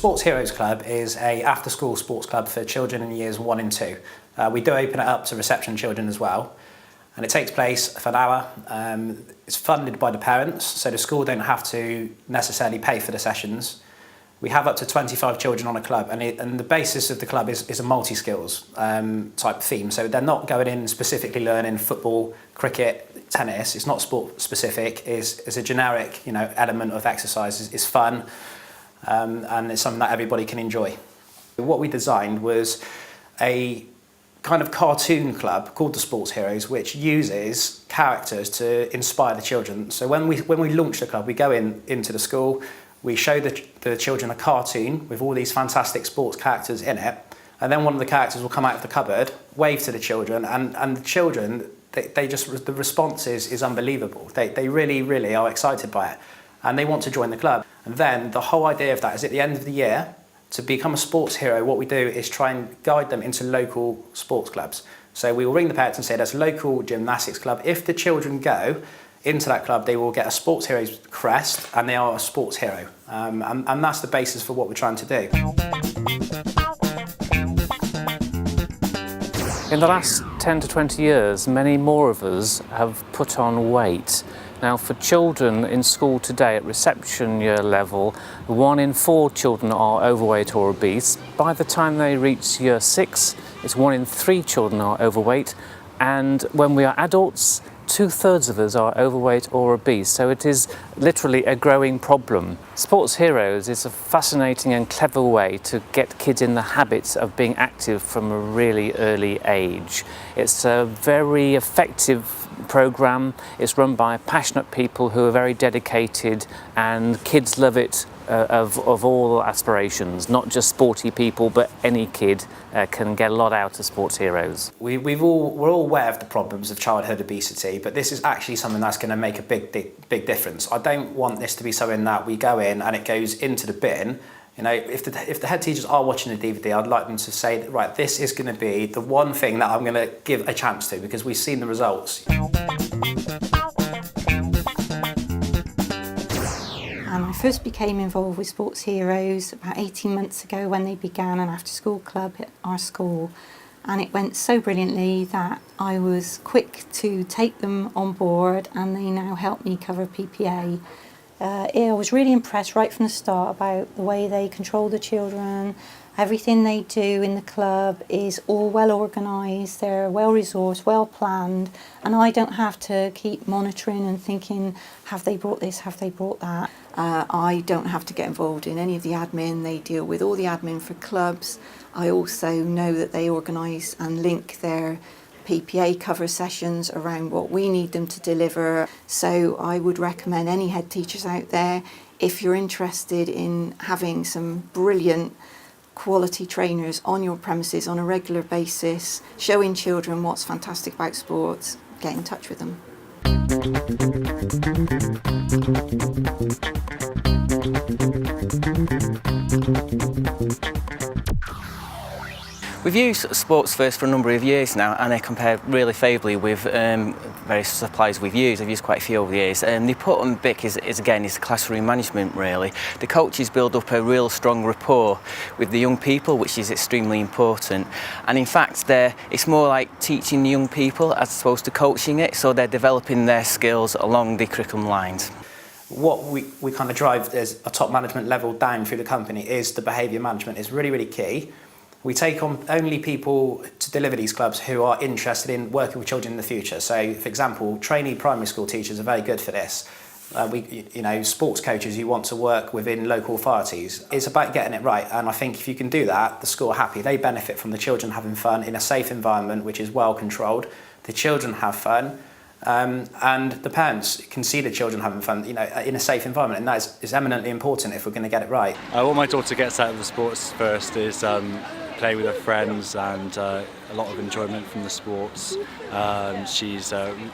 Sports Heroes Club is a after-school sports club for children in years 1 and 2. We do open it up to reception children as well, and it takes place for an hour. It's funded by the parents, so the school don't have to necessarily pay for the sessions. We have up to 25 children on a club, and the basis of the club is a multi-skills type theme. So they're not going in specifically learning football, cricket, tennis. It's not sport specific. It's a generic, element of exercise. It's fun, and it's something that everybody can enjoy. What we designed was a kind of cartoon club called the Sports Heroes, which uses characters to inspire the children. So when we launch the club, we go into the school. We show the children a cartoon with all these fantastic sports characters in it, and then one of the characters will come out of the cupboard, wave to the children, and the children, the response is unbelievable. They really, really are excited by it, and they want to join the club. And then the whole idea of that is at the end of the year, to become a sports hero, what we do is try and guide them into local sports clubs. So we will ring the parents and say there's a local gymnastics club. If the children go into that club, they will get a Sports Heroes crest, and they are a sports hero. And that's the basis for what we're trying to do. In the last 10 to 20 years, many more of us have put on weight. Now, for children in school today at reception year level, 1 in 4 children are overweight or obese. By the time they reach year 6, it's 1 in 3 children are overweight. And when we are adults, 2/3 of us are overweight or obese, so it is literally a growing problem. Sports Heroes is a fascinating and clever way to get kids in the habits of being active from a really early age. It's a very effective program. It's run by passionate people who are very dedicated, and kids love it of all aspirations, not just sporty people, but any kid can get a lot out of Sports Heroes. We're all aware of the problems of childhood obesity, but this is actually something that's going to make a big difference. I don't want this to be something that we go in and it goes into the bin. If the head teachers are watching the DVD, I'd like them to say that, right, this is going to be the one thing that I'm going to give a chance to, because we've seen the results. I first became involved with Sports Heroes about 18 months ago when they began an after-school club at our school, and it went so brilliantly that I was quick to take them on board, and they now help me cover PPA. I was really impressed right from the start about the way they control the children. Everything they do in the club is all well organised, they're well resourced, well planned, and I don't have to keep monitoring and thinking, have they brought this, have they brought that? I don't have to get involved in any of the admin. They deal with all the admin for clubs. I also know that they organise and link their PPA cover sessions around what we need them to deliver. So I would recommend any head teachers out there, if you're interested in having some brilliant quality trainers on your premises on a regular basis, showing children what's fantastic about sports, get in touch with them. We've used Sports First for a number of years now, and they compare really favourably with various suppliers we've used. I've used quite a few over the years. They put on BIC is classroom management, really. The coaches build up a real strong rapport with the young people, which is extremely important. And in fact, it's more like teaching the young people as opposed to coaching it, so they're developing their skills along the curriculum lines. What we kind of drive as a top management level down through the company is the behaviour management. It's really, really key. We take on only people to deliver these clubs who are interested in working with children in the future. So, for example, trainee primary school teachers are very good for this. Sports coaches who want to work within local authorities. It's about getting it right, and I think if you can do that, the school are happy. They benefit from the children having fun in a safe environment, which is well controlled. The children have fun, and the parents can see the children having fun, in a safe environment, and that is eminently important if we're going to get it right. What my daughter gets out of the Sports First is play with her friends and a lot of enjoyment from the sports. She's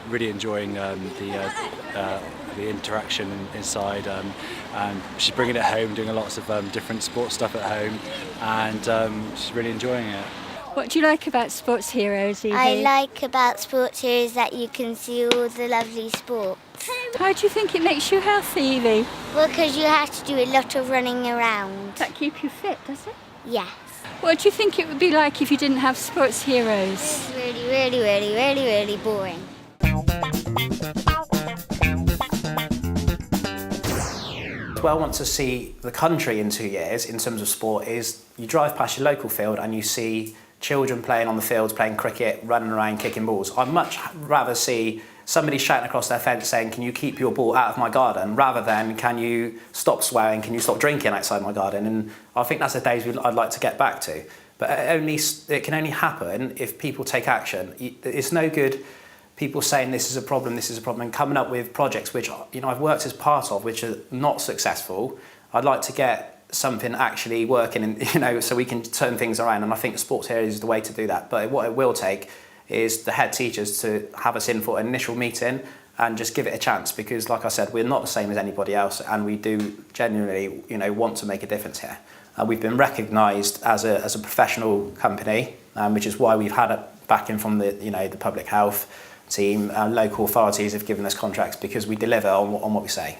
really enjoying the interaction inside, and she's bringing it home, doing lots of different sports stuff at home, and she's really enjoying it. What do you like about Sports Heroes, Evie? I like about Sports Heroes that you can see all the lovely sports. How do you think it makes you healthy, Evie? Well, because you have to do a lot of running around. Does that keep you fit, does it? Yes. What do you think it would be like if you didn't have sports heroes? It's really, really, really, really, really boring. Where I want to see the country in 2 years in terms of sport is you drive past your local field and you see children playing on the fields, playing cricket, running around, kicking balls. I'd much rather see somebody shouting across their fence saying, can you keep your ball out of my garden, rather than can you stop swearing, can you stop drinking outside my garden? And I think that's the days I'd like to get back to. But it can only happen if people take action. It's no good people saying this is a problem, and coming up with projects which I've worked as part of, which are not successful. I'd like to get something actually working, and so we can turn things around. And I think Sportsheroes is the way to do that. But what it will take is the head teachers to have us in for an initial meeting and just give it a chance, because, like I said, we're not the same as anybody else, and we do genuinely, want to make a difference here. We've been recognised as a professional company, which is why we've had backing from the public health team. Local authorities have given us contracts because we deliver on what we say.